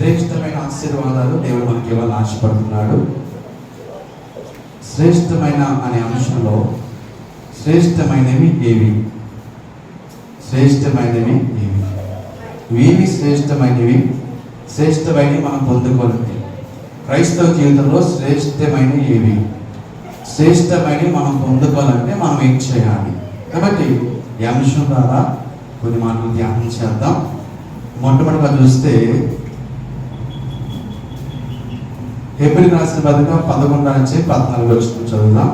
శ్రేష్టమైన ఆశీర్వాదాలు దేవుడు మనకి ఇవ్వాలని ఆశపడుతున్నాడు. శ్రేష్టమైన అనే అంశంలో శ్రేష్టమైనవి ఏవి? శ్రేష్టమైనవి ఏవి? ఏవి శ్రేష్టమైనవి? శ్రేష్టమైనవి మనం పొందుకోవాలి. క్రైస్తవ జీవితంలో శ్రేష్టమైనవి ఏవి? శ్రేష్టమైనవి మనం పొందుకోవాలంటే మనం ఏం చేయాలి? కాబట్టి ఈ అంశం ద్వారా కొన్ని మాటలు ధ్యానం చేద్దాం. మొట్టమొదటిగా చూస్తే హెబ్రీయులకు రాసిన పత్రిక 11:14 చదువుదాం.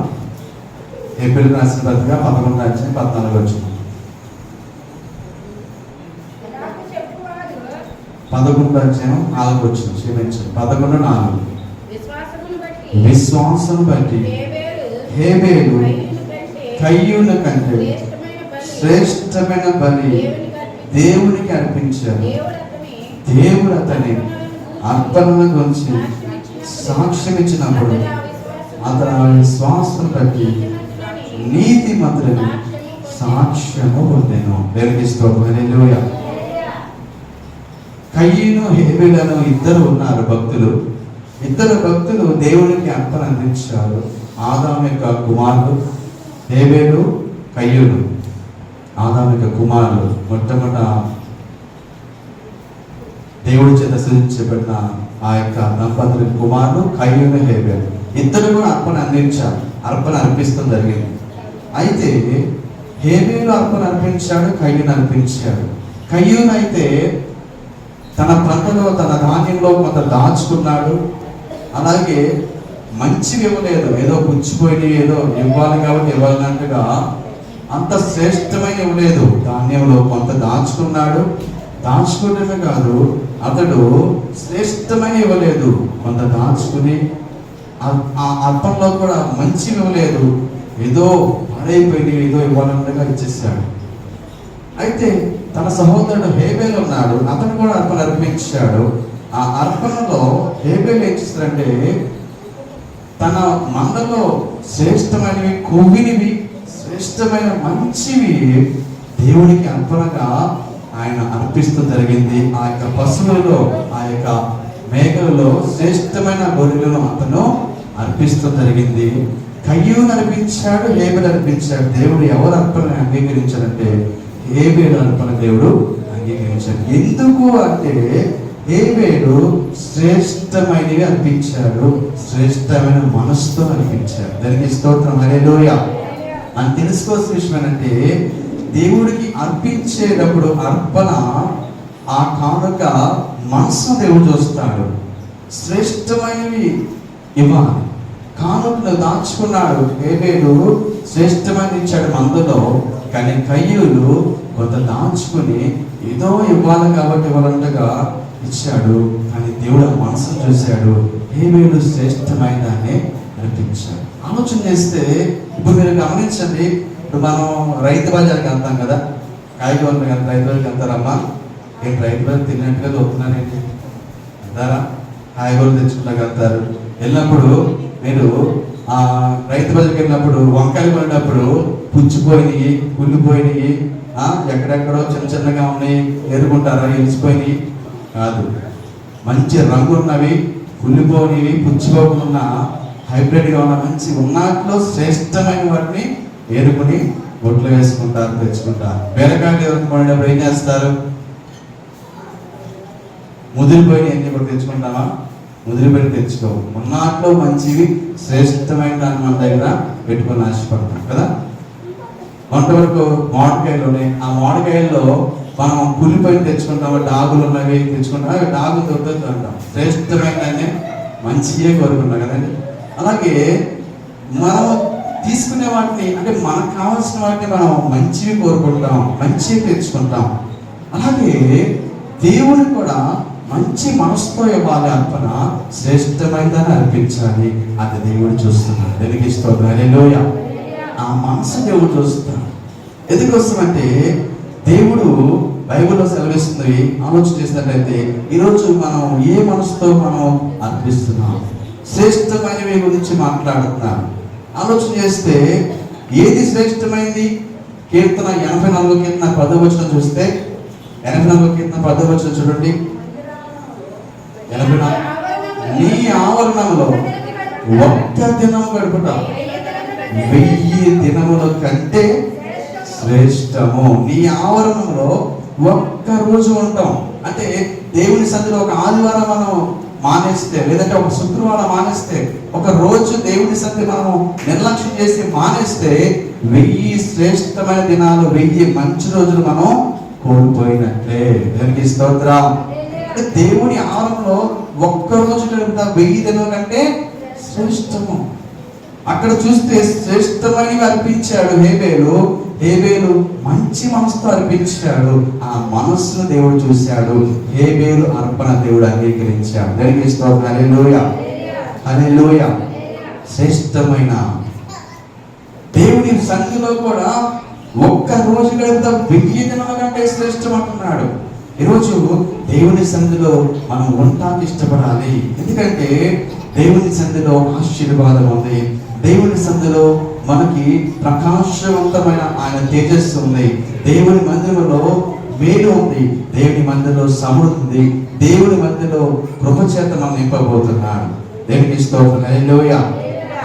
హెబ్రీయులకు రాసిన పత్రిక 11:14. 11:4 క్షమించండి, 11:4. విశ్వాసం బట్టి హేబేలు కయ్యూను కంటే శ్రేష్టమైన బలి దేవునికి అర్పించారు. దేవుడు అతని అర్పణ గురించి సాక్ష్యం ఇచ్చినప్పుడు అతను ఆ విశ్వాసం బట్టి నీతి మంత్రుని సాక్ష్యము పొందెను. దేవునికి స్తోత్రం. హల్లెలూయా. కయ్యూను హేబేలు ఇద్దరు ఉన్నారు భక్తులు. ఇద్దరు భక్తులు దేవునికి అర్పణ అందించారు. ఆదాము యొక్క కుమారుడు హేబేలు, కయ్యూను. ఆదాము యొక్క కుమారుడు మొట్టమొదట దేవుడి చేత సృజించబడిన ఆ యొక్క దంపతుల కుమారుడు కయ్యూను, హేబేలు. ఇద్దరు కూడా అర్పణ అందించారు, అర్పణ అర్పిస్తూ జరిగింది. అయితే హేబేలు అర్పణ అర్పించాడు, కయ్యూను అర్పించాడు. కయ్యూను అయితే తన పంటలో తన ధాన్యంలో కొంత దాచుకున్నాడు. అలాగే మంచివి ఇవ్వలేదు, ఏదో పుచ్చిపోయి ఏదో ఇవ్వాలి కాబట్టి ఇవ్వాలన్నట్టుగా అంత శ్రేష్టమైన ఇవ్వలేదు. ధాన్యంలో కొంత దాచుకున్నాడు. దాచుకోవడమే కాదు, అతడు శ్రేష్టమైన ఇవ్వలేదు, కొంత దాచుకుని ఆ అర్థంలో కూడా మంచివి ఇవ్వలేదు, ఏదో పడైపోయి ఏదో ఇవ్వాలన్నట్టుగా ఇచ్చేసాడు. అయితే తన సహోదరుడు హేబేలు ఉన్నాడు, అతను కూడా అర్పణ అర్పించాడు. ఆ అర్పణలో హేబేలు ఏం చేస్తాడంటే తన మందలో శ్రేష్టమైనవి, కొవ్వినివి, శ్రేష్టమైన మంచివి దేవునికి అర్పణగా ఆయన అర్పిస్తూ జరిగింది. ఆ యొక్క పశువులలో, ఆ యొక్క మేకలలో శ్రేష్టమైన గొర్రెలను అతను అర్పిస్తూ జరిగింది. కయ్యూను అర్పించాడు, హేబేలు అర్పించాడు. దేవుడు ఎవరు అర్పణ అంగీకరించాడంటే హేబేలు అర్పణ దేవుడు అంగీకరించాడు. ఎందుకు అంటే హేబేలు శ్రేష్టమైనవి అర్పించాడు, శ్రేష్టమైన మనసుతో అర్పించాడు. దానికి స్తోత్రం. హల్లెలూయా. అని తెలుసుకోవాల్సిన విషయం ఏంటంటే దేవుడికి అర్పించేటప్పుడు అర్పణ, ఆ కానుక మనసు దేవుడు చూస్తాడు. శ్రేష్టమైనవి ఇవ్వాలి. కానుకను దాచుకున్నాడు హేబేలు, శ్రేష్టమైన ఇచ్చాడు మందులో. కానీ కయ్యూను కొంత దాచుకుని ఏదో ఇవ్వాలి కాబట్టి ఇవ్వాలంటగా ఇచ్చాడు. కానీ దేవుడు ఆ మనసును చూశాడు. హేబేలు శ్రేష్టమైన దాన్ని అర్పించాడు. ఆలోచన చేస్తే ఇప్పుడు మీరు గమనించండి, ఇప్పుడు మనం రైతు బజార్కి వెళ్తాం కదా, కాయగూరలు కదా, రైతు బజార్కి వెళ్తారమ్మా. ఏంటి రైతు బజార్ తిన్నట్టుగా వస్తున్నారేంటి అంటారా? కాయగూరలు తెచ్చుకుంటాకి వెళ్తారు. వెళ్ళినప్పుడు మీరు ఆ రైతు బజార్కి వెళ్ళినప్పుడు వంకాయలు కొనేటప్పుడు పుచ్చిపోయినాయి, కుళ్ళిపోయినాయి, ఎక్కడెక్కడో చిన్న చిన్నగా ఉన్నాయి ఎదుర్కొంటారా? ఎలిసిపోయినాయి కాదు, మంచి రంగున్నవి, కుళ్ళిపోయినవి, పుచ్చిపోకుండా హైబ్రిడ్గా ఉన్న మంచి ఉన్నట్లో శ్రేష్టమైన వాటిని ఏరుకుని బొట్లు వేసుకుంటారు, తెచ్చుకుంటారు. బీరకాయలు ఏరుకునేటప్పుడు ఏం చేస్తారు? ముదిరిపోయిన ఎన్ని కూడా తెచ్చుకుంటామా? ముదిరిపోయి తెచ్చుకో. ఉన్నట్లో మంచివి శ్రేష్టమైన దాన్ని మన దగ్గర పెట్టుకొని ఆశపడతాం కదా. కొంతవరకు మామిడికాయలు ఉన్నాయి, ఆ మామిడికాయల్లో మనం కులిపోయి తెచ్చుకుంటాము, డాగులు ఉన్నవి తెచ్చుకుంటాం, అవి డాగులు దొరుకుతుంది అంటాం. శ్రేష్టమైన మంచియే కోరుకుంటాం కదండి. అలాగే మనం తీసుకునే వాటిని, అంటే మనకు కావాల్సిన వాటిని మనం మంచివి కోరుకుంటాం, మంచివి తెచ్చుకుంటాం. అలాగే దేవుడు కూడా మంచి మనసుతో ఇవ్వాలి అర్పణ, శ్రేష్టమైనదని అర్పించాలి. అది దేవుడు చూస్తున్నాడు. దేవునికి స్తోత్రం. హల్లెలూయా. ఆ మనసు దేవుడు చూస్తున్నాడు. ఎందుకు వస్తుందంటే దేవుడు బైబిల్లో సెలవిస్తుంది. ఆలోచన చేసినట్లయితే ఈరోజు మనం ఏ మనసుతో మనం అర్పిస్తున్నాం, శ్రేష్టమైనవి గురించి మాట్లాడుతున్నాం. ఆలోచన చేస్తే ఏది శ్రేష్టమైంది? కీర్తన 84 కీర్తన 10వ వచనం చూస్తే, 84 కీర్తన 10వ వచనం చూడండి. నీ ఆవరణంలో ఒక్క దినం గడుపుట 1000 దినముల కంటే శ్రేష్టము. నీ ఆవరణంలో ఒక్క రోజు ఉంటాం అంటే దేవుని సన్నిధిలో ఒక ఆదివారం మనం మానేస్తే, లేదంటే ఒక శుక్రవారం మానేస్తే, ఒక రోజు దేవుని సన్నిధి మనం నిర్లక్ష్యం చేసి మానేస్తే 1000 శ్రేష్టమైన దినాలు, 1000 మంచి రోజులు మనం కోల్పోయినట్లే. దేవునికి స్తోత్రం. అంటే దేవుని ఆవరణలో ఒక్క రోజు గడుపుతా 1000 దినాల కంటే శ్రేష్టము. అక్కడ చూస్తే శ్రేష్టమైనవి అర్పించాడు హేబేలు మంచి మనసుతో అర్పించాడు. ఆ మనస్సును దేవుడు చూశాడు. హేబేలు అర్పణ దేవుడు అంగీకరించాడు. దేవునికి స్తోత్రం. హల్లెలూయా, హల్లెలూయా. శ్రేష్టమైన దేవుని సన్నిధిలో కూడా ఒక్క రోజు గడుపుతా 1000 దినాల కంటే శ్రేష్టం అంటున్నాడు. ఈరోజు దేవుని సన్నిధిలో మనం ఉండటానికి ఇష్టపడాలి. ఎందుకంటే దేవుని సన్నిధిలో ఆశీర్వాదం ఉంది. దేవుని సన్నిధిలో మనకి ప్రకాశవంతమైన ఆయన తేజస్సు ఉంది. దేవుని మందిరంలో మేలు ఉంది. దేవుని మందిరంలో సమృద్ధి ఉంది. దేవుని మందిరంలో కృపచేత మనం నింపబోతున్నాడు. దేవునికి స్తోత్రం. హల్లెలూయా.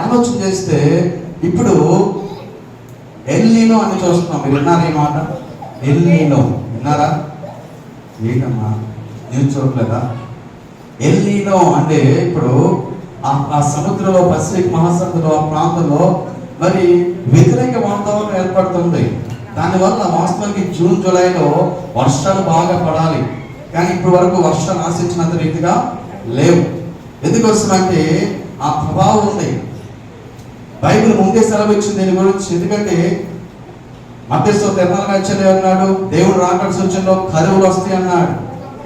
ఆలోచన చేస్తే ఇప్పుడు ఎల్నీనో అని చూస్తున్నాం. మీరు విన్నారా ఈ మాట? ఎల్నీనో విన్నారా? ఏంటమ్మా నేను చూడలేదా? ఎల్నీనో అంటే ఇప్పుడు ఆ సముద్రంలో, పసిఫిక్ మహాసముద్రంలో, ఆ ప్రాంతంలో మరి వ్యతిరేక వాతావరణం ఏర్పడుతుంది. దానివల్ల వాస్తవానికి జూన్ జూలైలో వర్షాలు బాగా పడాలి, కానీ ఇప్పుడు వరకు వర్షాలు ఆశించినంత రీతిగా లేవు. ఎందుకోసమంటే ఆ ప్రభావం ఉంది. బైబిల్ ముందే సెలవు ఇచ్చింది దీని గురించి. ఎందుకంటే మధ్యస్థ తెర్మలగా అన్నాడు, దేవుడు రాకడ సూచనలో కరువులు వస్తాయి అన్నాడు,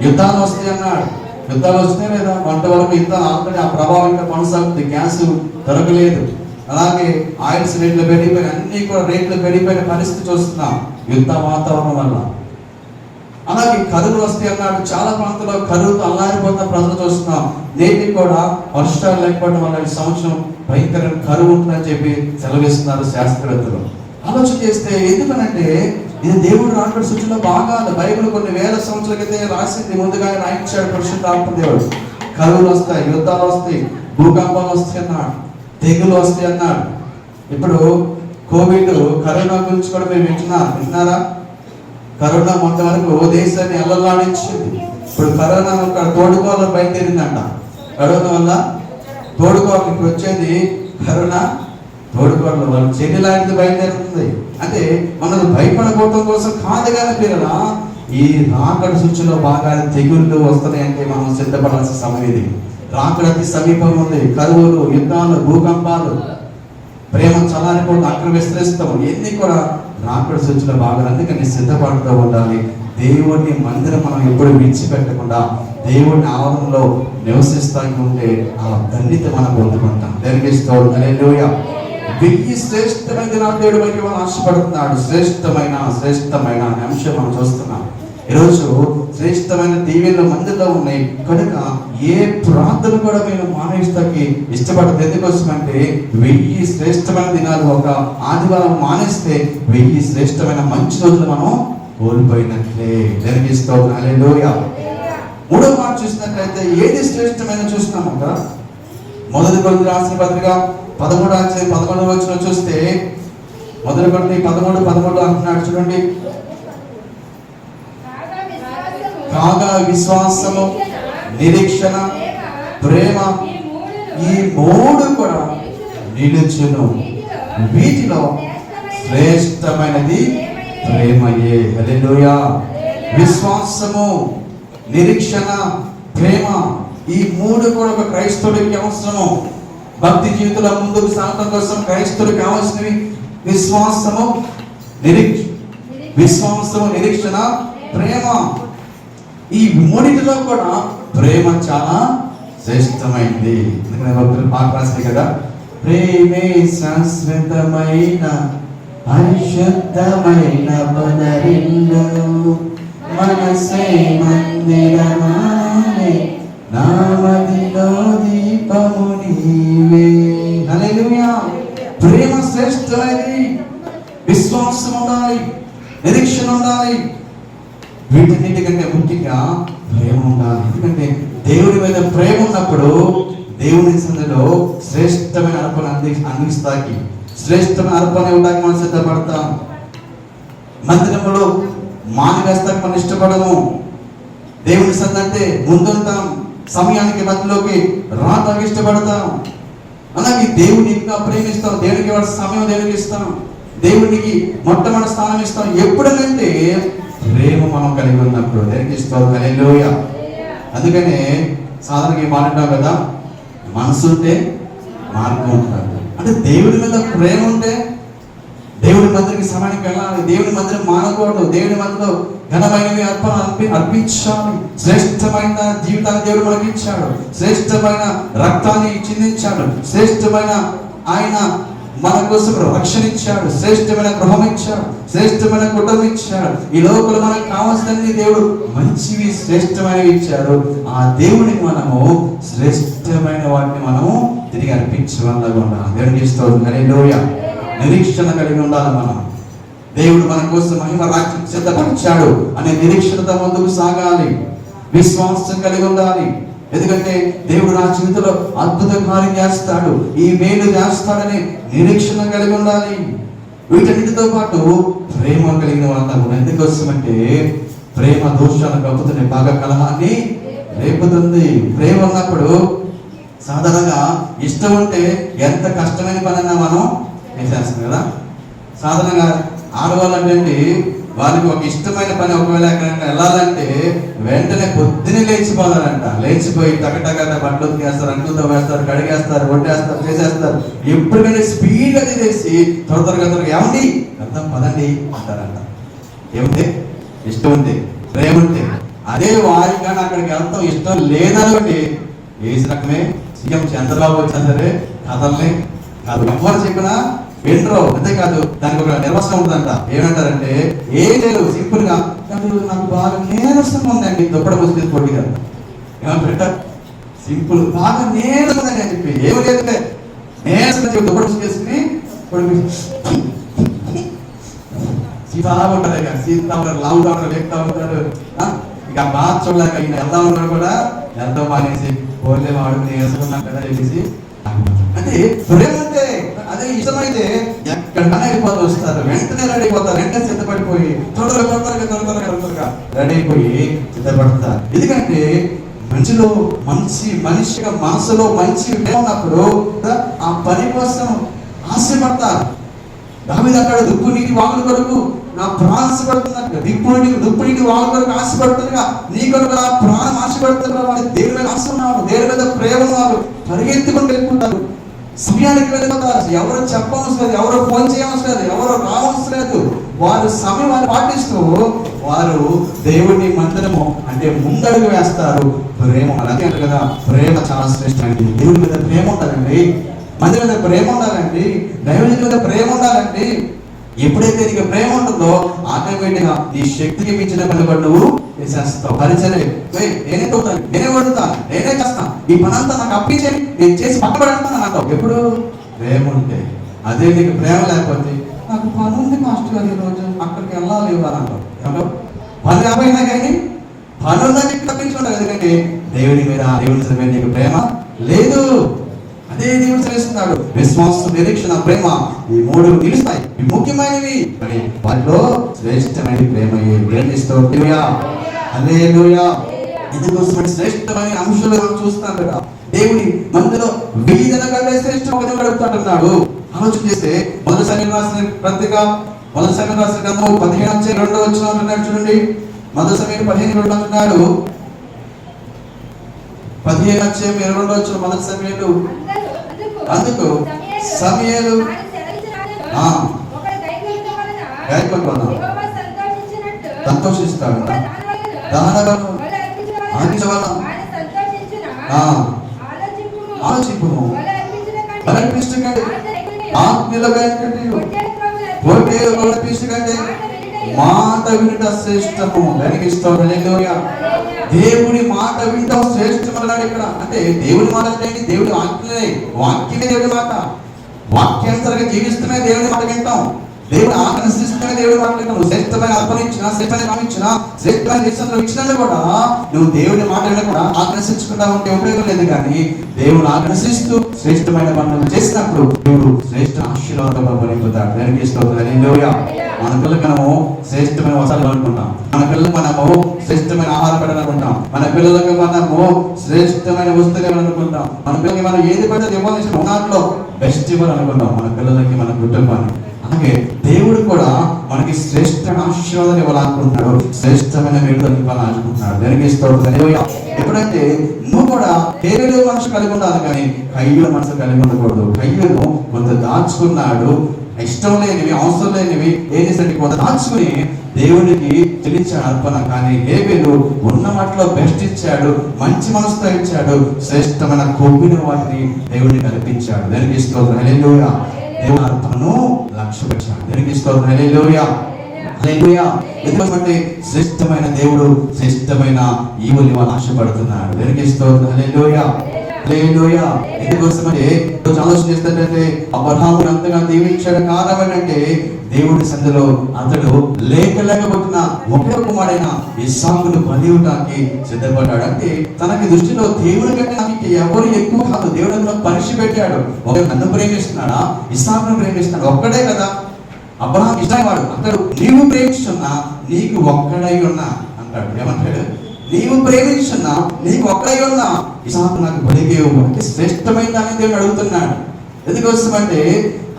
యుద్ధాలు వస్తాయి అన్నాడు. యుద్ధాలు వస్తున్నాయి లేదా? వంట వరకు యుద్ధాలు ఆల్రెడీ ఆ ప్రభావం ఇంకా కొనసాగుతుంది. గ్యాస్ దొరకలేదు. అలాగే ఆయిల్స్ రేట్లు పెరిగిపోయిన, అన్ని కూడా రేట్లు పెరిగిపోయిన పరిస్థితి చూస్తున్నాం యుద్ధ వాతావరణం వల్ల. అలాగే కరువులు వస్తాయి అన్నాడు. చాలా ప్రాంతాల్లో కరువుతో అల్లారిపోతున్న ప్రజలు చూస్తున్నాం. నేటికి కూడా వర్షాలు లేకపోవడం వల్ల ఈ సంవత్సరం భయంకరమైన కరువు ఉంటుందని చెప్పి సెలవిస్తున్నారు శాస్త్రవేత్తలు. ఆలోచన చేస్తే ఎందుకనంటే ఇది దేవుడు రాకడ సూచనలో భాగాలు. బైబిల్ కొన్ని వేల సంవత్సరాల క్రితం రాసింది, ముందుగా రాయించాడు పరిశుద్ధాత్మ దేవుడు. కరువులు వస్తాయి, యుద్ధాలు వస్తాయి, భూకంపాలు వస్తాయి అన్నాడు, తెగులు వస్తాయి అన్నాడు. ఇప్పుడు కోవిడ్, కరోనా గురించి కూడా మీరు వింటున్నారా? కరోనా మొన్న వరకు దేశాన్ని అల్లలాడించింది. ఇప్పుడు కరోనా ఒక తోడుకోవాలని బయలుదేరిందంట. కరోనా వల్ల తోడుకోవాలి. ఇప్పుడు వచ్చేది కరోనా తోడుకోవడం వాళ్ళ చెల్లి లాంటిది బయలుదేరుతుంది. అంటే మనల్ని భయపడకపోవడం కోసం కాదు కానీ పిల్లల ఈ రాకడ సూచనలో బాగా తెగుళ్ళు వస్తున్నాయంటే మనం సిద్ధపడాల్సిన సమయం ఇది. రాకడ అతి సమీపం ఉంది. కరువులు, యుద్ధాలు, భూకంపాలు, ప్రేమ చల్లారిపోవడం, అక్కడ విస్తరిస్తాము, ఇవన్నీ కూడా రాకడ సూచనలో బాగా. అందుకని సిద్ధపడుతూ ఉండాలి. దేవుడిని మందిరం మనం ఎప్పుడు విడిచిపెట్టకుండా దేవుడిని ఆవరణలో నివసిస్తానికి ఉంటే ఆ ధన్యత మనం పొందుకుంటాం. దేవునికి స్తోత్రం. హల్లెలూయా. 1000 శ్రేష్టమైన దినాలు దేవుడు మనకి ఆశపడుతున్నాడు. శ్రేష్టమైన అంశం మనం చూస్తున్నాం. ఈరోజు శ్రేష్టమైన దీవెనలు మందిలో ఉన్నాయి కనుక ఏ ప్రార్థన కూడా మేము మానేస్తాకి ఇష్టపడదు. ఎందుకోసమంటే 1000 శ్రేష్టమైన దినాలు ఒక ఆదివారం మానేస్తే 1000 శ్రేష్టమైన మంచి రోజులు మనం కోల్పోయినట్లే. దేవునికి స్తోత్రం. హల్లెలూయా. మూడో మాట చూసినట్లయితే ఏది శ్రేష్టమైన చూస్తున్నామంట. మొదటి కొరింథీయులకు రాసిన పత్రిక 13వ అధ్యాయం 11వ వచనం చూస్తే, మొదటి కొరింథీయులకు 13:13 అంటున్నాడు చూడండి. కాగా విశ్వాసము, నిరీక్షణ, ప్రేమ ఈ మూడు కూడా నిలుచును. వీటిలో శ్రేష్టమైనది ప్రేమయే. హల్లెలూయా. విశ్వాసము, నిరీక్షణ, ప్రేమ ఈ మూడు కూడా ఒక క్రైస్తవుడికి అవసరము. భక్తి జీవితంలో ముందుకు సాగడం కోసం క్రైస్తవుడికి కావాల్సినవి విశ్వాసము, నిరీక్షణ, ప్రేమ. ఈ మూడింటిలో కూడా ప్రేమ చాలా శ్రేష్టమైంది. ఎందుకంటే భక్తులు పాట రాసింది కదా, ప్రేమే శాశ్వతమైన పరిశుద్ధమైన పదరిల్లు, మనసే మందిరమాయే, నామదిలో దీపము నీవే. హల్లెలూయా. ప్రేమ శ్రేష్టమైనది. విశ్వాసం ఉండాలి, నిరీక్షణ ఉండాలి. వీటన్నిటికంటే ముఖ్యంగా ప్రేమ ఉండాలి. ఎందుకంటే దేవుని మీద ప్రేమ ఉన్నప్పుడు దేవుని సన్నిధిలో శ్రేష్టమైన అర్పణ అందిస్తాకి, శ్రేష్టమైన అర్పణ ఇవ్వడానికి మనం సిద్ధపడతాం. మందిరంలో మానివేస్తాకి మనం ఇష్టపడము. దేవుని సన్నిధి అంటే ముందుంటాం, సమయానికి మధ్యలోకి రావడానికి ఇష్టపడతాం. అలాగే దేవుని ఇంకా ప్రేమిస్తాం, దేవునికి వాడి సమయం దేవునికి ఇస్తాం, దేవునికి మొట్టమొదటి స్థానం ఇస్తాం. ఎప్పుడంటే ప్రేమ మనం కలిగి ఉన్నప్పుడు దేవునికి ఇస్తాం. హల్లెలూయా. అందుకనే సాధారణంగా మాట్లాడతాం కదా, మనసు ఉంటే మార్గం ఉంటారు. అంటే దేవుడి మీద ప్రేమ ఉంటే దేవుడి మందిరికి సమయానికి వెళ్ళాలి, దేవుడి మందిరం మానకూడదు, దేవుడి మందిలో ఘనమైనవి అర్పించాలి. శ్రేష్టమైన జీవితాన్ని దేవుడు మనకి ఇచ్చాడు, శ్రేష్టమైన రక్తాన్ని చిందించాడు, శ్రేష్టమైన ఆయన మన కోసం రక్షణ ఇచ్చాడు, శ్రేష్టమైన గృహం ఇచ్చాడు, శ్రేష్టమైన కుటుంబం ఇచ్చాడు. ఈ లోపల మనకు కావాల్సినన్ని దేవుడు మంచివి శ్రేష్టమైనవి ఇచ్చాడు. ఆ దేవునికి మనము శ్రేష్టమైన వాటిని మనము తిరిగి అర్పించవలగా ఉండాలి. దేవునికి స్తోత్రం. హల్లెలూయా. నిరీక్షణ కలిగి ఉండాలి. మనం దేవుడు మన కోసం మహిమ రాజ్యం సిద్ధపరిచాడు అనే నిరీక్షణతో ముందుకు సాగాలి. విశ్వాసం కలిగి ఉండాలి. ఎందుకంటే దేవుడు నా జీవితంలో అద్భుత కార్యం చేస్తాడు, ఈ మేలు చేస్తాడని నిరీక్షణ కలిగి ఉండాలి. వీటన్నిటితో పాటు ప్రేమ కలిగిన వాళ్ళ ఎందుకోసమంటే ప్రేమ దోషాలను కప్పుతుంది, బాగా కలహాన్ని రేపుతుంది. ప్రేమ ఉన్నప్పుడు సాధారణంగా ఇష్టం ఉంటే ఎంత కష్టమైన పనైనా మనం చేసేస్తాం కదా. సాధారణంగా ఆడవాళ్ళంటే వారికి ఒక ఇష్టమైన పని ఒకవేళ ఎక్కడైనా వెళ్ళాలంటే వెంటనే పొద్దునే లేచిపోతారంట. లేచిపోయి టకటక బట్టలు ఉతికేస్తారు, అంటులతో వేస్తారు, కడిగేస్తారు, వంటేస్తారు, చేసేస్తారు. ఎప్పటికంటే స్పీడ్గా చేసేసి త్వరగా ఏమండి అర్థం పదండి అంటారంట. ఏముంది? ఇష్టం ఉంది, ప్రేమ ఉంటే. అదే వారికి కానీ అక్కడికి వెళ్తాం ఇష్టం లేదనుకోండి, ఏ రకమే సీఎం చంద్రబాబు వచ్చినా సరే కథల్ని కాదు ఎవరు చెప్పినా వింటరో. అంతేకాదు దానికి ఒక నిర్వచనం ఉంటుందంట. ఏమంటారంటే ఏం లేదు, సింపుల్ గా నాకు బాగా నీరసంగా ఉందండి, దుప్పడ ముసుగు పొడి కదా ఏమంటారు, సింపుల్ బాగా నీరసం ఉందండి అని చెప్పి ఏమి లేదంటే నీరసం చెప్పి దుప్పడ ముసుగేసుకుని సీతా ఉంటారు, ఇక సీతా ఉంటారు, లావుగా ఉంటారు, లేపుతా ఉంటారు. ఇక బాగా చూడలేక ఈయన వెళ్తా ఉంటారు కూడా ఎంతో మానేసి పోలే వాడు నీరసం ఉన్నాం కదా చెప్పేసి. అంటే ప్రేమ అంటే అదే ఇష్టమైతే ఎక్కడికైనా వెళ్ళిపోతూ వస్తారు, వెంటనే రెడీ అయిపోతారు, వెంటనే సిద్ధపడిపోయి త్వరగా రెడీ అయిపోయి సిద్ధపడతారు. ఎందుకంటే మనిషిలో మనిషిగా మనసులో మంచి ఉన్నప్పుడు ఆ పని కోసం ఆశపడతారు. దావీదు అక్కడ దుప్పు నీటి వాగుల కొరకు నా ప్రాణం ఆశపడుతున్నట్టుగా, దుప్పు నీటి వాగుల కొరకు ఆశపడుతుందిగా నీ కొరకు నా ప్రాణం ఆశపడుతున్నారు. వాళ్ళు దేవుడి మీద ఆశ ఉన్నారు, దేవుడి మీద ప్రేమ ఉన్నారు, పరిగెత్తుకుంటూ వెళ్ళిపోతారు, సమయానికి వెళ్ళిపోతారు. ఎవరు చెప్పవలసిన లేదు, ఎవరు ఫోన్ చేయవలసిన లేదు, ఎవరు రావాల్సిన లేదు. వారు సమయం పాటిస్తూ వారు దేవుని మందిరము అంటే ముందడుగు వేస్తారు. ప్రేమ అలాగే అంటారు కదా, ప్రేమ చాలా శ్రేష్టమైనది. దేవుడి మీద ప్రేమ ఉండాలండి, మందిరం మీద ప్రేమ ఉండాలండి, దైవజనుల మీద ప్రేమ ఉండాలండి. ఎప్పుడైతే నీకు ప్రేమ ఉంటుందో ఆటోమేటిక్గా నీ శక్తికి మించిన పని నువ్వు చేసేస్తావు. పరిచయం నేనే తోతాను, నేనే వండుతాను, నేనే చేస్తాను, ఈ పనంతా నాకు అప్పించేది, నేను చేసి పక్కబడతాను అంటావు. ఎప్పుడు ప్రేమ ఉంటే. అదే నీకు ప్రేమ లేకపోతే నాకు పని ఉంది మాస్టర్ గారు ఈరోజు అక్కడికి వెళ్ళాలి ఇవ్వాలంటావు. పని రాబోయినా కానీ పని ఉందని తప్పించుకుంటావు. ఎందుకంటే దేవుని మీద దేవుని మీద నీకు ప్రేమ లేదు. అదే దేవుడు చేస్తున్నాడు. విశ్వాసం, నిరీక్షణ, ప్రేమ, ఈ మూడు నిలుస్తాయి, ఇవి ముఖ్యమైనవి. వాటిలో శ్రేష్టమైన ప్రేమ ఎందుకోసం శ్రేష్టమైన అంశాలు మనం చూస్తాం కదా. దేవుని మందిలో వీధన కంటే శ్రేష్టం ఒక దేవుడు అడుగుతాడు. ఆలోచన చేస్తే మొదటి సమయం రాసిన పత్రిక, మొదటి సమయం రాసిన గ్రంథం 15:2 అంటున్నాడు చూడండి. మొదటి సమయం 15:2 అంటున్నాడు. 15:22 మొదటి సమయంలో అందుకు సమయలు సంతోషిస్తాడు. ఆలోచింపును మాట వినుట శ్రేష్టము. దేవుడి మాట వింటాం శ్రేష్టం అన్నాడు ఇక్కడ. అంటే దేవుడి మాట అంటే దేవుడి వాక్యమే దేవుడి మాట. వాక్యానుసారంగా జీవిస్తూనే దేవుడి మాట వింటాం. దేవుడు ఆకలి శ్రేష్టమైన దేవుడు మాట్లాడుతున్నావు. శ్రేష్టమైన అర్పణ ఇచ్చినా, శ్రేష్టమైన కాలం ఇచ్చినా, శ్రేష్టమైన దేశంలో ఇచ్చినా కూడా నువ్వు దేవుడి మాటలను కూడా ఆకర్షించుకుంటా ఉంటే ఉపయోగం లేదు. కానీ దేవుడు ఆకర్షిస్తూ శ్రేష్టమైన పనులు చేసినప్పుడు దేవుడు శ్రేష్ట ఆశీర్వాదంగా పొందుతాడు. దానికి హల్లెలూయా. మన పిల్లలకు మనము శ్రేష్టమైన వస్త్రాలు అనుకుంటాం, మన పిల్లలకు మనము శ్రేష్టమైన ఆహారం పెట్టాలనుకుంటాం, మన పిల్లలకు మనము శ్రేష్టమైన వస్తువులు అనుకుంటాం, మన పిల్లలకి మనం ఏది పడితే ఇవ్వాల్సిన దాంట్లో బెస్ట్ ఇవ్వాలనుకుంటాం మన పిల్లలకి, మన కుటుంబాన్ని. అలాగే దేవుడు కూడా మనకి శ్రేష్ట ఆశీర్వాదం ఇవ్వాలనుకుంటున్నాడు, శ్రేష్టమైన మేలు ఇవ్వాలనుకుంటున్నాడు. దానికి హల్లెలూయా. ఎప్పుడంటే నువ్వు కూడా కేవలం మనసు కలిగి ఉండాలి, కానీ కయ్యూల మనసు కలిగి ఉండకూడదు. కయ్యూను కొంత దాచుకున్నాడు, ఇష్టం లేనివి, అవసరం లేనివి ఏం చేశాడు, కొంత దాచుకుని దేవుడికి చెల్లించాడు అర్పణ. కానీ హేబెలు ఉన్న వాటిలో బెస్ట్ ఇచ్చాడు, మంచి మనసుతో ఇచ్చాడు, శ్రేష్టమైన కొవ్విన వాటిని దేవుడిని కల్పించాడు. దానికి హల్లెలూయా. దేవుని అర్పణను లక్ష్యపెట్టాడు. దానికి హల్లెలూయా. హల్లెలూయా. ఎందుకంటే శ్రేష్టమైన దేవుడు శ్రేష్టమైన ఈవుల్ని వాళ్ళు ఆశపడుతున్నాడు. దానికి హల్లెలూయా. హల్లెలూయా. ఎందుకోసమంటే ఆలోచన చేస్తుంటే అబ్రహామును అంతగా దీవించడం కారణం ఏంటంటే దేవుడి సందులో అతడు లేకలేకపోతున్న ఒకే కుమారుడైన ఇస్సాకును బలివ్వడానికి సిద్ధపడ్డాడు. అంటే తనకి దృష్టిలో దేవుడి కంటే నాకు ఎవరు ఎక్కువ కాదు, దేవుడు పరీక్ష పెట్టాడు. ఒక నన్ను ప్రేమిస్తున్నాడా, ఇస్సాకును ప్రేమిస్తున్నాడు, ఒక్కడే కదా. అబ్రహాం ఇష్టమైనవాడు అంటాడు, నీవు ప్రేమిస్తున్నా నీకు ఒక్కడై ఉన్నా అంటాడు. ఏమంటాడు, నీవు ప్రేమించున్నా నీకు ఒక్కడై ఉన్నా ఇస్సాకు నాకు బలిగే అంటే శ్రేష్టమైన దాన్ని దేవుడు అడుగుతున్నాడు. ఎందుకోసమంటే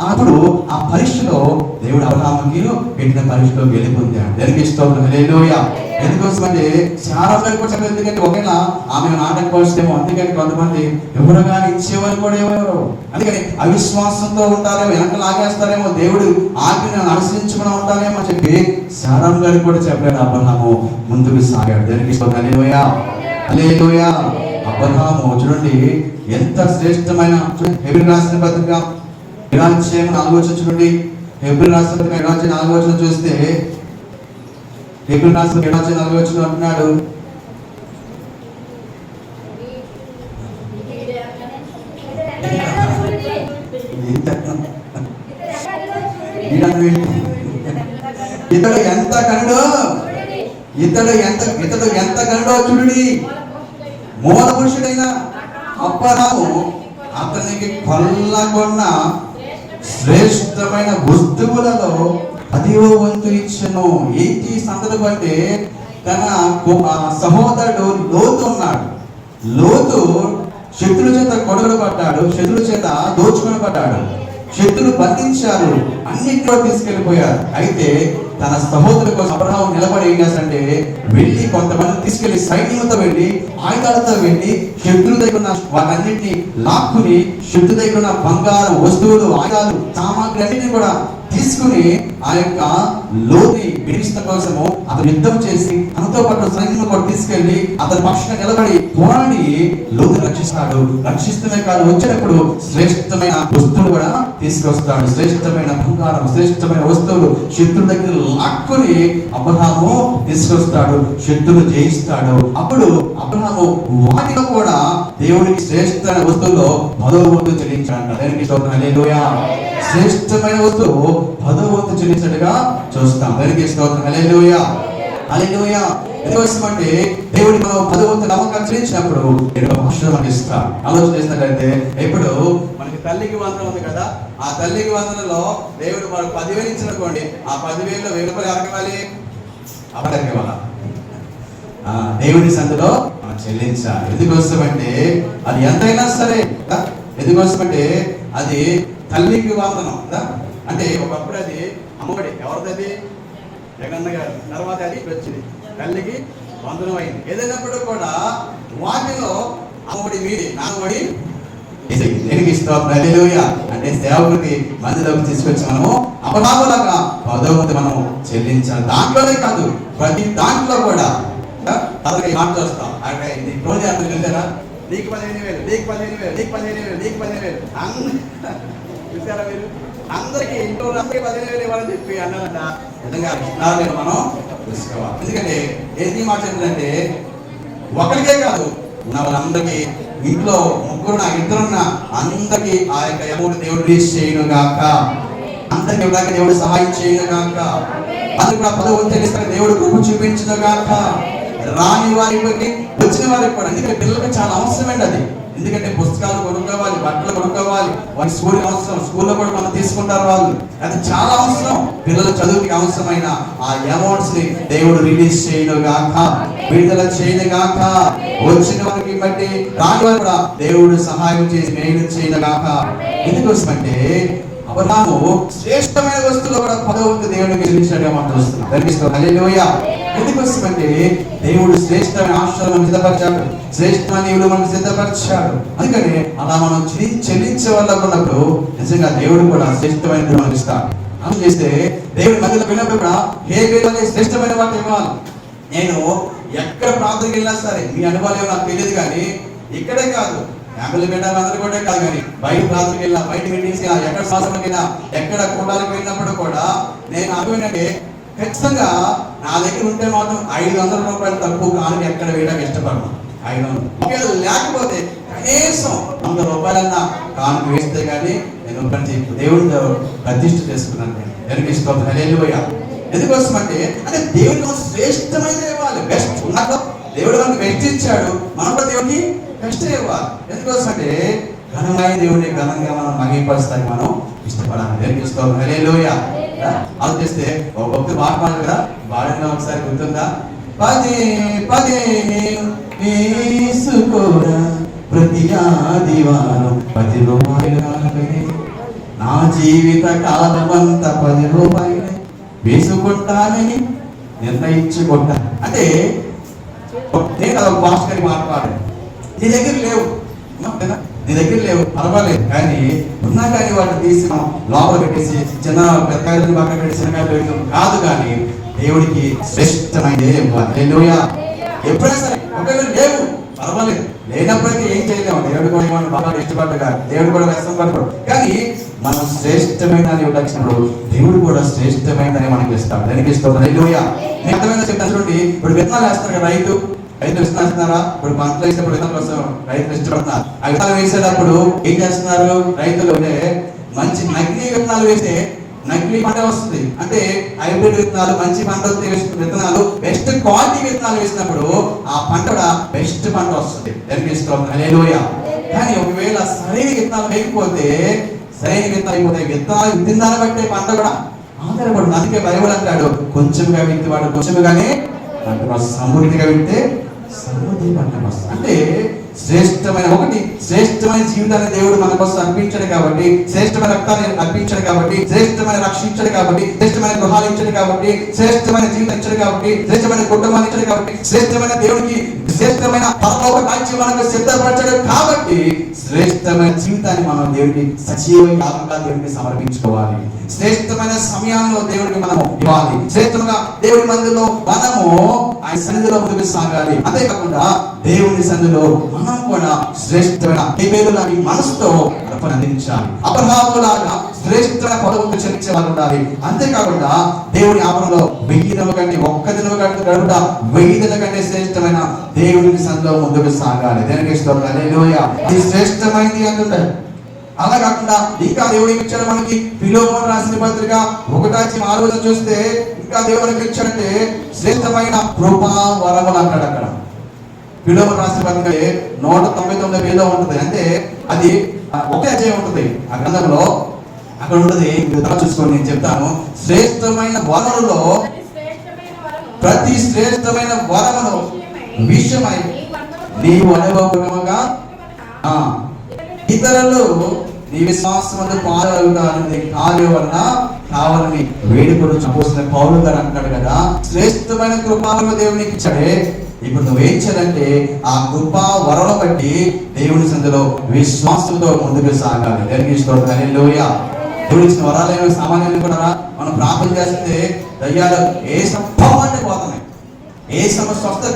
అప్పుడు ఆ పరీక్షలో దేవుడు అబ్రహాముకి పెట్టిన పరీక్షలో గెలుపొందాడు. దానికి హల్లెలూయా. ఎందుకోసమంటే చాలా మంది ఎందుకంటే ఒకవేళ ఆమె ఆటంకపరుస్తేమో, అందుకని కొంతమంది ఎవరు కానీ ఇచ్చేవారు కూడా ఎవరు, అందుకని అవిశ్వాసంతో ఉంటారేమో, వెనక లాగేస్తారేమో, దేవుడు ఆజ్ఞను అనుసరించుకుని ఉంటారేమో అని చెప్పి శారాం గారికి కూడా చెప్పాడు. అబ్రహాము ముందుకు సాగాడు. దానికి హల్లెలూయా. హల్లెలూయా. అబ్రహాము చూడండి ఎంత శ్రేష్టమైన, హెబ్రీ రాసిన పత్రిక 4 చూడండి. హెబ్రీ రాసిన పత్రిక 4 చూస్తే హెబ్రీ రాసిన 4 అంటున్నాడు, ఇతడు ఎంత కనుడో, ఇతడు ఎంత కనుడో చూడండి. మూల పురుషుడైన అబ్రహాము అతనికి కొల్లగొన్న శ్రేష్టమైన వస్తువులలో 10వ వంతు ఇచ్చెను. ఏంటి సందర్భం అంటే తన సహోదరుడు లోతు ఉన్నాడు. లోతు శత్రుల చేత కొడుకులు పడ్డాడు, శత్రుల చేత దోచుకొని పడ్డాడు, శత్రులు బంధించారు, అన్నింటిలో తీసుకెళ్లిపోయారు. అయితే తన సహోదరు కోసం అబ్రహాము నిలబడి ఏం చేస్తాడంటే వెళ్ళి కొంతమంది తీసుకెళ్లి సైన్యంతో వెళ్ళి ఆయుధాలతో వెళ్ళి శత్రు దగ్గర ఉన్న వాటన్నిటిని లాక్కుని శత్రు దగ్గర ఉన్న బంగారం వస్తువులు, ఆయుధాలు, సామాగ్రి అన్నిటిని కూడా తీసుకుని ఆ యొక్క లోతుని విడిపించడం కోసము అతను యుద్ధం చేసి తనతో పాటు సైన్యం కూడా తీసుకెళ్లి అతని పక్షంగా నిలబడి పోరాడి లోతుని రక్షిస్తాడు. రక్షిస్తూనే కాదు, వచ్చేటప్పుడు శ్రేష్టమైన వస్తువులు కూడా తీసుకొస్తాడు. శ్రేష్టమైన బంగారం, శ్రేష్టమైన వస్తువులు శత్రువు దగ్గర లాక్కుని అబ్రహాము తీసుకొస్తాడు, శత్రువును జయిస్తాడు. అప్పుడు అబ్రహాము వాటిలో కూడా దేవుడికి శ్రేష్టమైన వస్తువుల్లో 10వ వంతు చెల్లించాడు. హల్లెలూయా. శ్రేష్టమైన వస్తువు 10వ వంతు చెల్లించినట్టుగా చూస్తాం. దానికి హల్లెలూయా. హల్లెలూయా. ఎందుకోసమంటే దేవుడి మనం 10వ వంతు నమ్మకం చెల్లించినప్పుడు ఆశీర్వాదం ఇస్తాడు. ఆలోచన చేసినట్లయితే ఇప్పుడు మనకి తల్లికి వందనం ఉంది కదా, ఆ తల్లికి వందనలో దేవుడు మనకు 10,000 ఇచ్చిననుకోండి, ఆ 10,000లో 1,000 రూపాయలు ఎవరికివ్వాలి? అప్పటికివ్వాలా? దేవుడి సందులో మనం చెల్లించాలి. ఎందుకోసమంటే అది ఎంతైనా సరే, ఎందుకోసమంటే అది తల్లికి వందనం కదా. అంటే ఒకప్పుడు అది అమ్మఒడి, ఎవరిది? జగన్న గారు. తర్వాత అది వచ్చింది తల్లికి వందనం అయింది. ఏదైనప్పుడు కూడా వాటిలో అమ్మఒడి మీది, నాన్నఒడి దేనికి హల్లెలూయా. అంటే సేవకుడికి మందిలోకి తీసుకొచ్చి మనము అపరాధలాగా 10వ వంతు మనం చెల్లించాలి. దాంట్లోనే కాదు, ప్రతి దాంట్లో కూడా మాట వస్తాం. అంటే రోజు అర్థం చూసారా, నీకు 15,000, నీకు 15,000, నీకు 15,000, నీకు 15,000 చూసారా మీరు? అందరికి ఇంట్లో అందరికి 15,000 ఇవ్వాలని చెప్పి అన్నారంట. నిజంగా మనం చూసుకోవాలి. ఎందుకంటే ఏది మాట చెప్తుందంటే ఒకరికే కాదు, ఉన్న వాళ్ళందరికీ, ఇంట్లో ముగ్గురున్న, ఇద్దరున్న అందరికీ ఆ యొక్క అమౌంట్ దేవుడు రిలీజ్ చేయను గాక. అందరికీ ఇవ్వడానికి దేవుడు సహాయం చేయను గాక. అందరూ కూడా పదవి తెలుస్తాక దేవుడు కృప చూపించను గాక. రాని వారికి వచ్చిన వారికి కూడా, ఎందుకంటే పిల్లలకి చాలా అవసరమైనది అది. ఎందుకంటే పుస్తకాలు కొనుక్కోవాలి, బట్టలు కొనుక్కోవాలి, వారి స్కూల్ అవసరం, స్కూల్లో కూడా మనం తీసుకుంటారు వాళ్ళు, అది చాలా అవసరం. పిల్లల చదువుకి అవసరమైన ఆ అమౌంట్స్ ని దేవుడు రిలీజ్ చేయను గాక, విడుదల చేయను గాక. వచ్చిన వారికి బట్టి రాని వారు కూడా దేవుడు సహాయం చేసి మేలు చేయను గాక. ఎందుకోసమంటే అబ్రహాము శ్రేష్టమైన వస్తువులు కూడా 10వ వంతు దేవుడికి చెల్లించాడుగా మనం చూస్తున్నాం. హల్లెలూయా. ఎందుకోసమంటే దేవుడు శ్రేష్టమైన ఆశీర్వాదం సిద్ధపరిచాడు, శ్రేష్టమైన ఈవులు మనకు సిద్ధపరిచాడు. అందుకని అలా మనం చెల్లించే వాళ్ళకు ఉన్నప్పుడు నిజంగా దేవుడు కూడా శ్రేష్టమైన మనకు ఇస్తాడు. అలా చేస్తే దేవుడి మధ్యలో వెళ్ళినప్పుడు కూడా ఏ శ్రేష్టమైన వాటి ఇవ్వాలి. నేను ఎక్కడ ప్రార్థనకి వెళ్ళినా సరే, మీ అనుభవాలు నాకు తెలియదు కానీ ఇక్కడే కాదు, ఫ్యామిలీ పెట్టాలి అందరూ కూడా కాదు కానీ బయట ప్రార్థనకి వెళ్ళినా, బయట మీటింగ్స్ ఎక్కడ శ్వాసకి వెళ్ళినా, ఎక్కడ కూటాలకు వెళ్ళినప్పుడు కూడా నేను అనుకున్నట్టే ఖచ్చితంగా నా దగ్గర ఉంటే మాత్రం 500 రూపాయలు తక్కువ కానుక ఎక్కడ వేయడానికి ఇష్టపడను. 500 లేకపోతే కనీసం 100 రూపాయలన్నా కానుక వేస్తే కానీ నేను దేవుడితో ప్రతిష్ఠ చేసుకున్నాను. నేను ఎవరికి ఇష్టం. హల్లెలూయా. ఎందుకోసం అంటే దేవుడికి శ్రేష్టమైన ఇవ్వాలి, బెస్ట్. ఉన్నట్లో దేవుడు మనకు బెస్ట్ ఇచ్చాడు, మనం కూడా దేవుడికి బెస్ట్ ఇవ్వాలి. ఎందుకోసం అంటే ఘనమైన దేవుడిని ఘనంగా మనం మహిమపరుస్తానికి మనం ఇష్టపడాలి. దేవుడికి ఇష్టం. హల్లెలూయా. ఆలోచిస్తే ఒక్క మాట మాట కదా బాగా ఒకసారి గుర్తుందా? పదే పదే వేసుకోరా ప్రతి ఆదివారం 10 రూపాయలు, నా జీవిత కాలమంతా 10 రూపాయలు వేసుకుంటానని నిర్ణయించుకుంటా. అంటే నేను ఒక భాస్కర్ మాట్లాడాను, నీ దగ్గర లేవు, నీ దగ్గర లేవు పర్వాలేదు కానీ ఉన్నా కానీ వాటిని తీసి లోపల పెట్టేసి చిన్న పెద్దకాయలు పక్కన పెట్టి చిన్నకాయలు పెట్టడం కాదు, కానీ దేవుడికి శ్రేష్టమైనదే ఇవ్వాలి. హల్లెలూయా. ఎప్పుడైనా సరే ఒకవేళ లేవు పర్వాలేదు, లేనప్పటికీ ఏం చేయలేము. దేవుడు కూడా మనం బాగా ఇష్టపడ్డగా, దేవుడు కూడా వ్యస్తం పడతాడు, కానీ మనం శ్రేష్టమైన వచ్చినప్పుడు దేవుడు కూడా శ్రేష్టమైనదని మనకి ఇస్తాడు. దానికి ఇస్తాడు. హల్లెలూయా. నేను అర్థమైనా చెప్తాను చూడండి. ఇప్పుడు విత్తనాలు వేస్తారు కదా రైతు విత్తనాలు వేస్తున్నారా? ఇప్పుడు పంటలు వేసినప్పుడు విత్తనాల కోసం రైతులు ఇష్టపడుతున్నారు. ఆ విత్తనాలు వేసేటప్పుడు ఏం చేస్తున్నారు రైతులు? మంచి నకిలీ విత్తనాలు వేస్తే నకిలీ పంట వస్తుంది. అంటే హైబ్రిడ్ విత్తనాలు, మంచి పంట విత్తనాలు, బెస్ట్ క్వాలిటీ విత్తనాలు వేసినప్పుడు ఆ పంట కూడా బెస్ట్ పంట వస్తుంది. దానికి ఇస్తాం. హల్లెలూయా. కానీ ఒకవేళ సరైన విత్తనాలు వేయకపోతే, సరైన విత్తనాలు అయిపోతే విత్తనాలు విత్తనాలు బట్టే పంట కూడా ఆధారపడుతుంది. అందుకే బైబిల్ అంటాడు, కొంచెంగా విత్తివాడు కొంచెంగానే సమృద్ధిగా వింటే సమృద్ధి పంట వస్తుంది. అంటే శ్రేష్టమైన ఒకటి, శ్రేష్టమైన జీవితాన్ని దేవుడు మన కోసం అర్పించాడు కాబట్టి, శ్రేష్టమైన రక్తాన్ని అర్పించాడు కాబట్టి, శ్రేష్టమైన రక్షించాడు కాబట్టి, శ్రేష్టమైన గృహాలు ఇచ్చాడు కాబట్టి, శ్రేష్టమైన జీవితం ఇచ్చాడు కాబట్టి, శ్రేష్టమైన కుటుంబాన్ని ఇచ్చాడు కాబట్టి, శ్రేష్టమైన దేవుడికి శ్రేష్టమైన పరలోక రాజ్యం మనకు సిద్ధపరచాడు కాబట్టి, శ్రేష్టమైన జీవితాన్ని మనం దేవుడికి సజీవ యాగంగా దేవుడికి సమర్పించుకోవాలి. శ్రేష్టమైన సమయాల్లో దేవుడికి మనము ఇవ్వాలి. శ్రేష్టంగా దేవుడి మందిలో మనము ఆయన సన్నిధిలో ముందుకు సాగాలి. అంతేకాకుండా దేవుని సన్నిధిలో మనం కూడా శ్రేష్టమైన హేబేలు లాంటి మనసుతో అందించాలి. అబ్రహాము లాగా శ్రేష్టమైన పదవులు చెల్లించే వాళ్ళు ఉండాలి. అంతేకాకుండా దేవుని ఆపణలో 1000 దినముల కంటే, ఒక్క దినము కంటే గడుపుట 1000 దినాల కంటే శ్రేష్టమైన దేవుని సన్నిధిలో ముందుకు సాగాలి. దేనికి స్తోత్రం. హల్లెలూయా. ఇది శ్రేష్టమైనది అంటుంటారు. అలా కాకుండా ఇంకా దేవుడు ఇచ్చాడు మనకి. ఫిలోమోను రాసిన పత్రిక 1:6 చూస్తే ఇంకా దేవుడికి ఇచ్చాడంటే శ్రేష్టమైన కృపా వరములు అంటాడు. అక్కడ ఫిలోమోను రాసిన పత్రిక 199 ఉంటుంది. అంటే అది ఒకే అధ్యాయం ఉంటుంది ఆ గ్రంథంలో. అక్కడ ఉంటుంది, చూసుకోండి, నేను చెప్తాను. శ్రేష్టమైన వరములో ప్రతి శ్రేష్టమైన వరమును విషయమై నీవు అనుభవముగా ఇతరులు నీ విశ్వాసమందు పాల్గొనాలని కార్యం వలన కావాలని వేడుకలు చూసిన పౌలు గారు అంటాడు కదా, శ్రేష్టమైన కృపాలను దేవునికి ఇచ్చాడే. ఇప్పుడు నువ్వేం చేయాలంటే ఆ కృపా వరను బట్టి దేవుని సందులో విశ్వాసంతో ముందుకు సాగాలి. దేవునికి స్తోత్రం. హల్లెలూయా. దేవుడు ఇచ్చిన వరాలు సామాన్యులు కూడా మనం ప్రార్థన చేస్తే దయ్యాలు ఏ సంభవాన్ని పోతున్నాయి, ఏ సమస్య వస్తే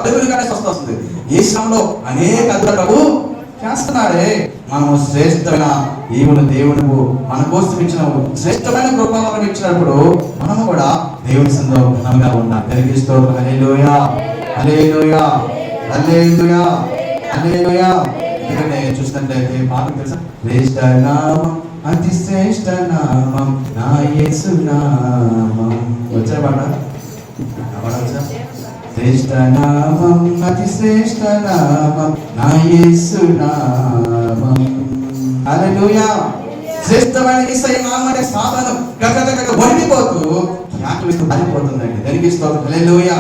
దేవునిగానే స్వస్థ వస్తుంది. ఏ శ్రమలో అనేక అద్భుతాలు చేస్తున్నాడే. మనము శ్రేష్టమైన ఈవును దేవుడు మన కోసం ఇచ్చిన శ్రేష్టమైన కృపను ఇచ్చినప్పుడు మనము కూడా దేవుని సందర్భంగా ఉండాలి. దేవునికి స్తోత్రం. హల్లెలూయా. హల్లెలూయా. హల్లెలూయా. హల్లెలూయా. చూసినట్లయితే పాట తెలుసా? శ్రేష్ఠనామం అతి శ్రేష్ఠ నామం నా యేసు నామం. వచ్చా పాట? శ్రేష్ఠ నామం అతి శ్రేష్ఠ నామం నా యేసు నామం. హల్లెలూయా. శ్రేష్టమైన యేసయ్య నామమే సాధనం గగగగ వణికిపోతూ ఖ్యాతిస్తూ పారిపోతుందండి. దానికి స్తోత్రం. హల్లెలూయా.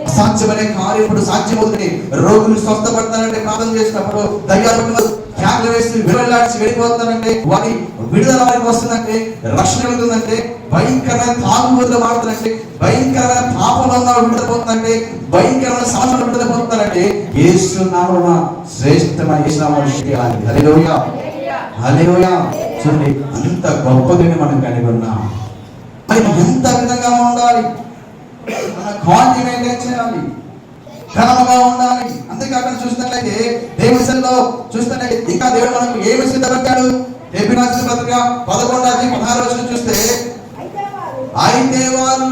అసాధ్యమైన కార్యం ఇప్పుడు సాధ్యమవుతుంది. రోగులు స్వస్థపడతారంటే ప్రార్థన చేసినప్పుడు, దయ్యాలు ఖ్యాతులు వేసి విడుదలాడిచి వెళ్ళిపోతారంటే, వారి విడుదల వారికి వస్తుందంటే, రక్షణ ఉంటుందంటే, భయంకరమైన తాగుబోతులు మారుతుందంటే, భయంకరమైన పాపంలో విడుదలపోతుందంటే, భయంకరమైన సమస్యలు విడుదలపోతున్నారంటే యేసు నామమున శ్రేష్టమైన యేసు నామమున చేయాలి. హల్లెలూయా. హల్లెలూయా. చూడండి, అంత గొప్పదని మనం కలిగి ఉన్నాం. మరి ఎంత విధంగా ఉండాలి? మన క్వాలిటీ మెయింటైన్ చేయాలి, ఘనముగా ఉండాలి. అంతేకాకుండా చూసినట్లయితే దేవుని సన్నిధిలో చూసినట్లయితే ఇంకా దేవుడు మనకు ఏమి సిద్ధపరిచాడు? హెబ్రీ రాసిన పత్రిక 11:16 చూస్తే, అయితే వారు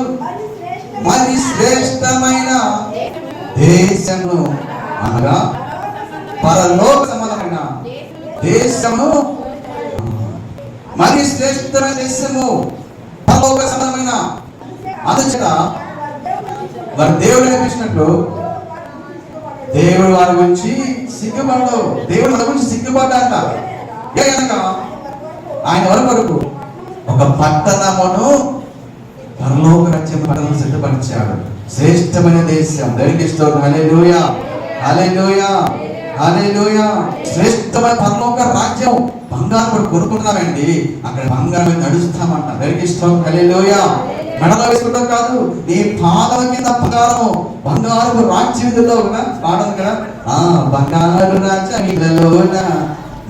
మరి శ్రేష్టమైన దేశమును అనగా పరలోక సంబంధమైన దేశము, మరి శ్రేష్టమైన దేశము పరలోక సంబంధమైన అందుచేత వారు దేవుడు అనిపించినట్లు దేవుడు వారి గురించి సిగ్గుపడడు. దేవుడు వారి గురించి సిగ్గుపడ్డాట. కనుక ఆయన వరకు ఒక పట్టణమును పరలోక రాజ్యం పట్టణం సిద్ధపరిచాడు. శ్రేష్టమైన దేశం. దేవునికి స్తోత్రం. హల్లెలూయా. హల్లెలూయా. హల్లెలూయా. శ్రేష్టమైన పరలోక రాజ్యం. బంగారం కూడా కొనుక్కుంటున్నామండి, అక్కడ బంగారం నడుస్తామంట. దేవునికి స్తోత్రం. హల్లెలూయా. మెడలో వేసుకుంటాం కాదు, నీ పాదం కింద బంగారము, బంగారు రాజ్యంలో పాడదు కదా, బంగారు రాజ్యంలోన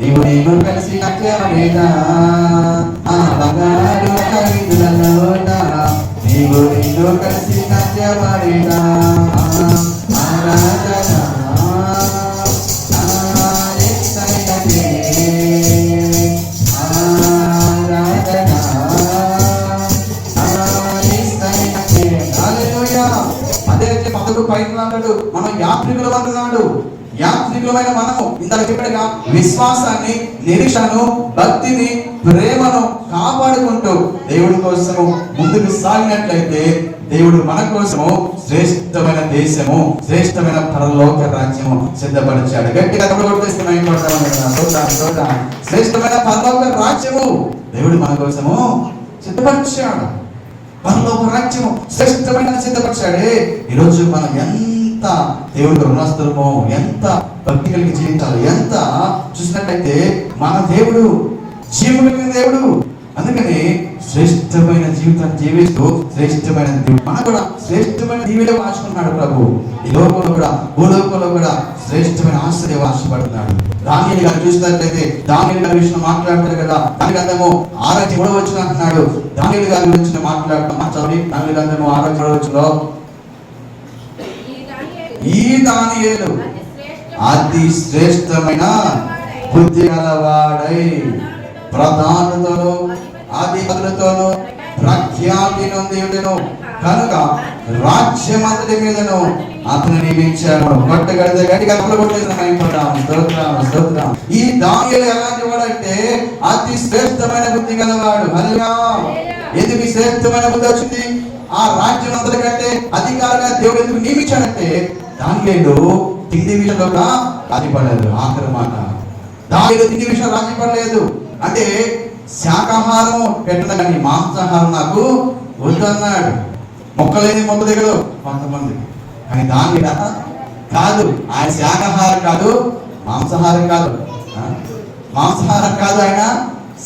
నీవు నేను కలిసి నచ్చమేనా, బంగారు రాజ్యంలోన నీవు నేను కలిసి నచ్చమేనా, మనం యాత్రికులు అంటున్నాడు. యాత్రికులమైన మనము ఇంతకు చెప్పినగా విశ్వాసాన్ని, నిరీక్షను, భక్తిని, ప్రేమను కాపాడుకుంటూ దేవుడి కోసము ముందుకు సాగినట్లయితే దేవుడు మన కోసము శ్రేష్టమైన దేశము, శ్రేష్టమైన పరలోక రాజ్యము సిద్ధపరిచాడు. గట్టిగా శ్రేష్టమైన పరలోక రాజ్యము దేవుడు మన కోసము సిద్ధపరిచాడు. పరలోక రాజ్యము శ్రేష్టమైన సిద్ధపరిచాడే. ఈరోజు మనం ఎంత దేవుడికి రుణస్తులమో, ఎంత భక్తి కలిగి జీవించాలి, ఎంత చూసినట్లయితే మన దేవుడు జీవం కలిగిన దేవుడు. అందుకని శ్రేష్టమైన జీవితాన్ని జీవిస్తూ శ్రేష్టమైన దేవుడు మనకు కూడా శ్రేష్టమైన దీవెన ఆశకున్నాడు ప్రభు. ఈ లోకంలో కూడా, భూలోకంలో కూడా శ్రేష్టమైన ఆశ్రయం ఆశపడుతున్నాడు. దానియేలు గారు చూసినట్లయితే దానియేలు గారి విషయంలో మాట్లాడతారు కదా, దాని గ్రంథము 6:3 అంటున్నాడు. దానియేలు గారి గురించి మాట్లాడుతున్నాం. చదివి దాని గ్రంథము 6:3 ఈ దానియేలు అతి శ్రేష్టమైన బుద్ధి గలవాడై ప్రధానులతోనూ అధిపతులతోనూ ప్రఖ్యాతి నొందియుండెను కనుక రాజ్యమంతటి మీదను అతను నియమించాడు. ఈ దానియేలు ఎలాంటి వాడంటే అతి శ్రేష్టమైన బుద్ధి గలవాడు. హల్లెలూయా. ఎందుకు శ్రేష్టమైన బుద్ధి వచ్చింది? ఆ రాజ్యం అంతటి కంటే అధికారంగా దేవుడు ఎందుకు నియమించాడంటే దానియేలు తిండి విషయంలో రాజీ పడలేదు. ఆఖరి మాట, దానియేలు తిండి విషయంలో రాజీ పడలేదు. అంటే శాకాహారం పెట్టిన కానీ మాంసాహారం నాకు వద్దు అన్నాడు. మొక్కలేని మొక్క దగ్గర కొంతమంది, కానీ దాని కాదు, ఆయన శాకాహారం కాదు, మాంసాహారం కాదు, మాంసాహారం కాదు, ఆయన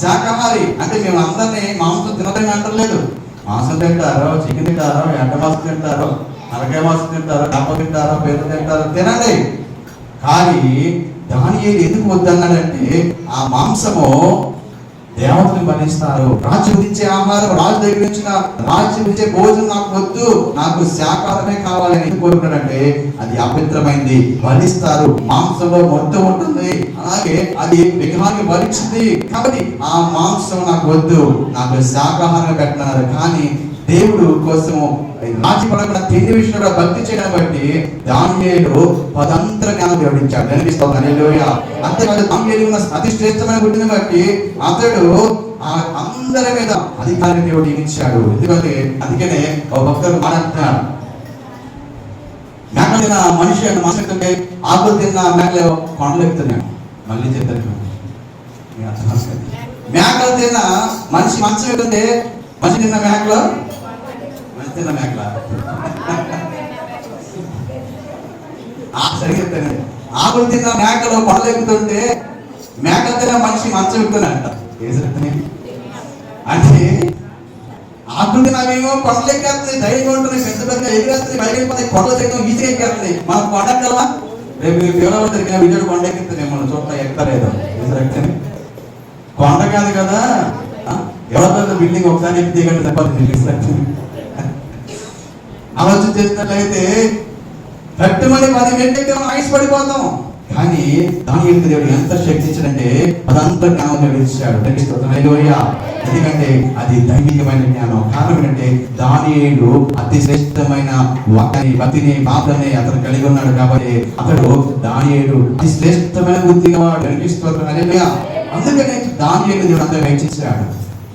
శాకాహారి. అంటే మేము అందరినీ మాంసం తినదని అంటలేదు. మాంసం తింటారో, చికెన్ తింటారో, ఎండ మాంసం తింటారో, అరకాయ మాంసం తింటారో, కప్ప తింటారో, పేరు తింటారో తినండి. కానీ దానియేలు ఎందుకు వద్దన్నాడంటే ఆ మాంసము దేవతలు భరిస్తారు. రాజు ఇచ్చే ఆహారం, రాజు దగ్గర ఇచ్చిన రాజు ఇచ్చే భోజనం నాకు వద్దు, నాకు శాకాహారమే కావాలని ఎందుకు కోరుకున్నాడంటే అది అపవిత్రమైంది, భరిస్తారు, మాంసంలో మొత్తం ఉంటుంది, అలాగే అది విగ్రహాన్ని భరించింది. కాబట్టి ఆ మాంసం నాకు వద్దు, నాకు శాకాహారం పెట్టినారు. కానీ దేవుడు కోసము రాజీ పడకుండా తిండి విషయంలో భక్తి చేయడం బట్టి దానియేలు పదంతర జ్ఞానం వివరించాడు. కనిపిస్తాం. హల్లెలూయా. అంతేకాదు దానియేలు ఉన్న అతి శ్రేష్టమైన బుద్ధిని బట్టి అతడు అందరి మీద అధికారాన్ని దేవుడు నియమించాడు. ఎందుకంటే అందుకనే ఒక భక్తుడు మాట్లాడుతున్నాడు, మేకలు తిన్న మనిషి అని మనసుకుంటే ఆకులు తిన్న మేకలు కొండలు ఎక్కుతున్నాడు. మళ్ళీ చెప్తాను, మేకలు తిన్న మనిషి మంచం ఎక్కుంటే మనిషి తిన్న మేకలు తిన్న మేకల సరిగ్గా చెప్తాను. ఆకులు తిన్న మేకలు కొండలు ఎక్కుతుంటే మేకలు తిన్న మనిషి మంచం ఎక్కుతున్నాడంట. అంటే ఆకులు తిన్నామేమో కొండలు ఎక్కేస్తుంది, ధైర్యంగా ఉంటుంది, పెద్ద పెద్ద ఎగిరేస్తుంది, బయటపోతాయి, కొండలు ఎక్కడం ఈజీగా ఎక్కేస్తుంది. మనం కొండ ఎక్కడమా? రేపు పిల్లలు దొరికిన విజయుడు కొండ ఎక్కుతుంది, మనం చూడటం ఎక్కలేదు. కొండ కాదు కదా, ఎవరితో బిల్డింగ్ ఒకసారి ఎక్కి దిగండి తప్పదు. ఆలోచన చేసినట్లయితే 30 మంది 10 మెట్లెక్కి మనం ఆయుష్ పడిపోతాం. కానీ దానియేలు దేవుడు ఎంత శక్తి ఇచ్చాడంటే అదంతా జ్ఞానం దేవుడు ఇచ్చాడు. ఎందుకంటే అది దైవికమైన జ్ఞానం. కారణం ఏంటంటే దానియేలు అతి శ్రేష్టమైన భక్తిని పాపని అతను కలిగి ఉన్నాడు. కాబట్టి అతడు దానియేలు అతి శ్రేష్టమైన బుద్ధిగా వాడు. అందుకనే దానియేలు దేవుడు అంతా వెచ్చించాడు.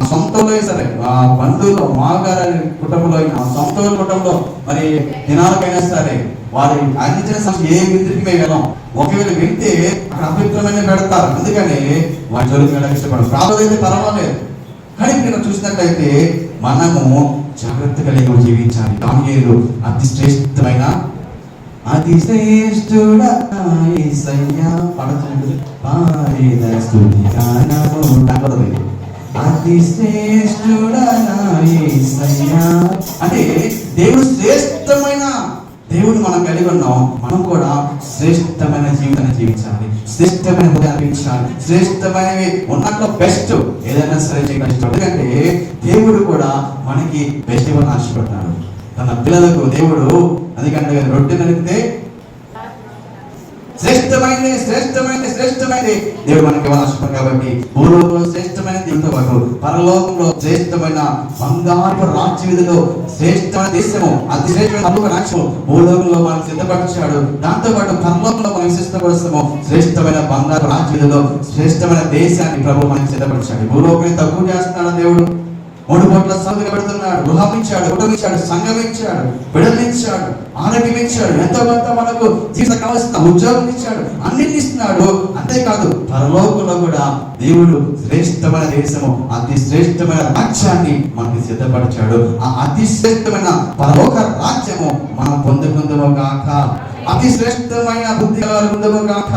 సొంతంలో సరే, ఆ బంధువుల్లో, మాగారి కుటుంబంలో, సొంత కుటుంబంలో మరి దినాలకైనా సరే వారి అందించిన సమస్య ఏ విధులకి మేము వెళ్ళాం. ఒకవేళ వింటే అక్కడ అపవిత్రమైన పెడతారు. అందుకని వారి జోలికి వెళ్ళడానికి ఇష్టపడరు. ప్రాబల్యత పర్వాలేదు, కానీ మీరు చూసినట్లయితే మనము జాగ్రత్త కలిగి జీవించాలి. దానియేలు అతి శ్రేష్టమైన అతి శ్రేష్ఠుడా యేసయ్యా పడతుంది పారేద స్తుతి గానము నగరది అతి శ్రేష్ఠుడా యేసయ్యా. అంటే దేవుడు శ్రేష్టమైన దేవుడు మనం కలిగి ఉన్నాం. మనం కూడా శ్రేష్టమైన జీవితాన్ని జీవించాలి, శ్రేష్టమైన జీవించాలి, శ్రేష్టమైనవి ఉన్నట్లో బెస్ట్ ఏదైనా సరే చేయగలిగిస్తాడు. ఎందుకంటే దేవుడు కూడా మనకి బెస్ట్ ఇవ్వాలని ఆశపడతాడు తన పిల్లలకు. దేవుడు అందుకంటే రొట్టె నలిపితే శ్రేష్టమైనది శ్రేష్టమైనది శ్రేష్టమైనది దేవుడు మనకి ఇవ్వాల్సిన. కాబట్టి భూలోకంలో శ్రేష్టమైన దేవునితో పాటు పరలోకంలో శ్రేష్టమైన బంగారు రాజ్య విధిలో శ్రేష్టమైన దేశము, అతి శ్రేష్టమైన రాజ్యము భూలోకంలో మనం సిద్ధపరిచాడు. దాంతో పాటు పరలోకంలో మనం సిద్ధపరుస్తాము శ్రేష్టమైన బంగారు రాజ్య విధిలో శ్రేష్టమైన దేశాన్ని ప్రభు మనకి సిద్ధపరిచాడు. భూలోకాన్ని తక్కువ చేస్తున్నాడు దేవుడు. 3 కోట్ల సంఖ్య పెడుతున్నాడు. గృహం ఇచ్చాడు, కుటుంబం ఇచ్చాడు, సంఘం ఇచ్చాడు, బిడ్డలు ఇచ్చాడు, ఆరోగ్యం ఇచ్చాడు, ఎంతో కొంత మనకు జీవితం కావాల్సిన ఉద్యోగం ఇచ్చాడు, అన్నిటిని ఇస్తున్నాడు. అంతేకాదు పరలోకంలో కూడా దేవుడు శ్రేష్టమైన దేశము, అతి శ్రేష్టమైన రాజ్యాన్ని మనకి సిద్ధపరిచాడు. ఆ అతి శ్రేష్టమైన పరలోక రాజ్యము మనం పొందుకుందాము గాక. అతి శ్రేష్టమైన బుద్ధి పొందుము గాక.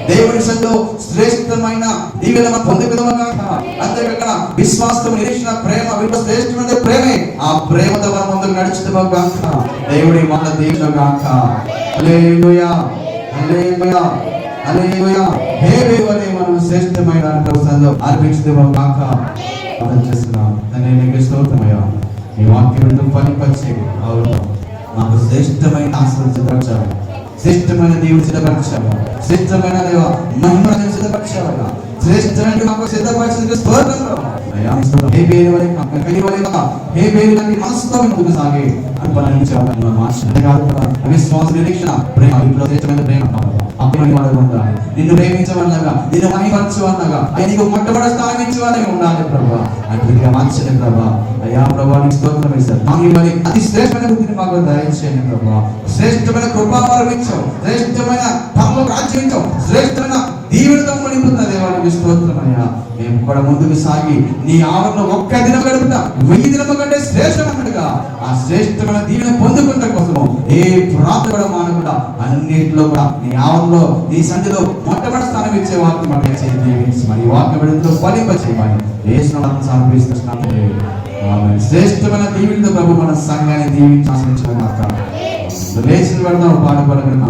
దేవుని సంతో శ్రేష్టమైన దీవెన మనం పొందుకుందాము గాక. అంతేకాక విశ్వాసం, నిరీక్షణ, ప్రేమ, శ్రేష్టమైన ప్రేమే. ఆ ప్రేమతో మనం ముందుకు నడుచుదాము గాక. దేవుడి మాట దీవెన గాక. హల్లెలూయా హల్లెలూయా హల్లెలూయా. హే దేవుడే మనం శ్రేష్టమైన సంతో అర్పించుదాము గాక. ప్రార్థన చేస్తున్నాం. తండ్రి నీకు స్తోత్రమయ్యా. ఈ వాక్యం ఫలింపచేయండి. అవును, మాకు శ్రేష్టమైన ఆశీర్వాదం సిద్ధపరచాలి, శ్రేష్టమైన దేవుడు సిద్ధపరచాలి, శ్రేష్టమైన దేవ మహిమను సిద్ధపరచాలి, శ్రేష్టమైన మాకు సిద్ధపరిచిన స్తోత్రం. హే బేరువలే హే బేరువలే మనసుతో ముందుకు సాగి అనుపనించాలని విశ్వాస, నిరీక్షణ, ప్రేమ, శ్రేష్టమైన ప్రేమ ఉండాలి. నిన్ను ప్రేమించవన్నగా, నిన్ను మహిమపరచవన్నగా, నీకు మొట్టమొదటి స్థానం ఇచ్చేవాళ్ళగా ఉండాలి ప్రభా. అట్లా మార్చండి ప్రభా. అయ్యా ప్రభా నీకు స్తోత్రం ఇస్తారు. అతి శ్రేష్టమైన బుద్ధిని మాకు దయచేయండి ప్రభా. శ్రేష్టమైన కృపావరం ఇచ్చావు, శ్రేష్టమైన పరలోక రాజ్యం ఇచ్చావు, శ్రేష్టమైన దీవెనతో నింపుతున్న దేవానికి స్తోత్రమయ్యా. మేము కూడా ముందుకు సాగి నీ ఆవరణలో ఒక్క దినం గడుపుతా 1000 దినముల కంటే శ్రేష్టమైనట్టుగా ఆ శ్రేష్టమైన దీవెన పొందుకుంట కోసము ఏ ప్రార్థన కూడా మానకుండా అన్నింటిలో కూడా నీ ఆవరణలో నీ సన్నిధిలో మొట్టమొదటి స్థానం ఇచ్చే వాక్యం మాకు దీవించి మరి వాక్య విడుదల ఫలింపచేయమని యేసునామమున సమర్పిస్తున్నాము. శ్రేష్టమైన దీవెనతో ప్రభు మన సంఘాన్ని దీవించి ఆశీర్వదించుగాక. లేచిన పడదాం, పాట పడగలను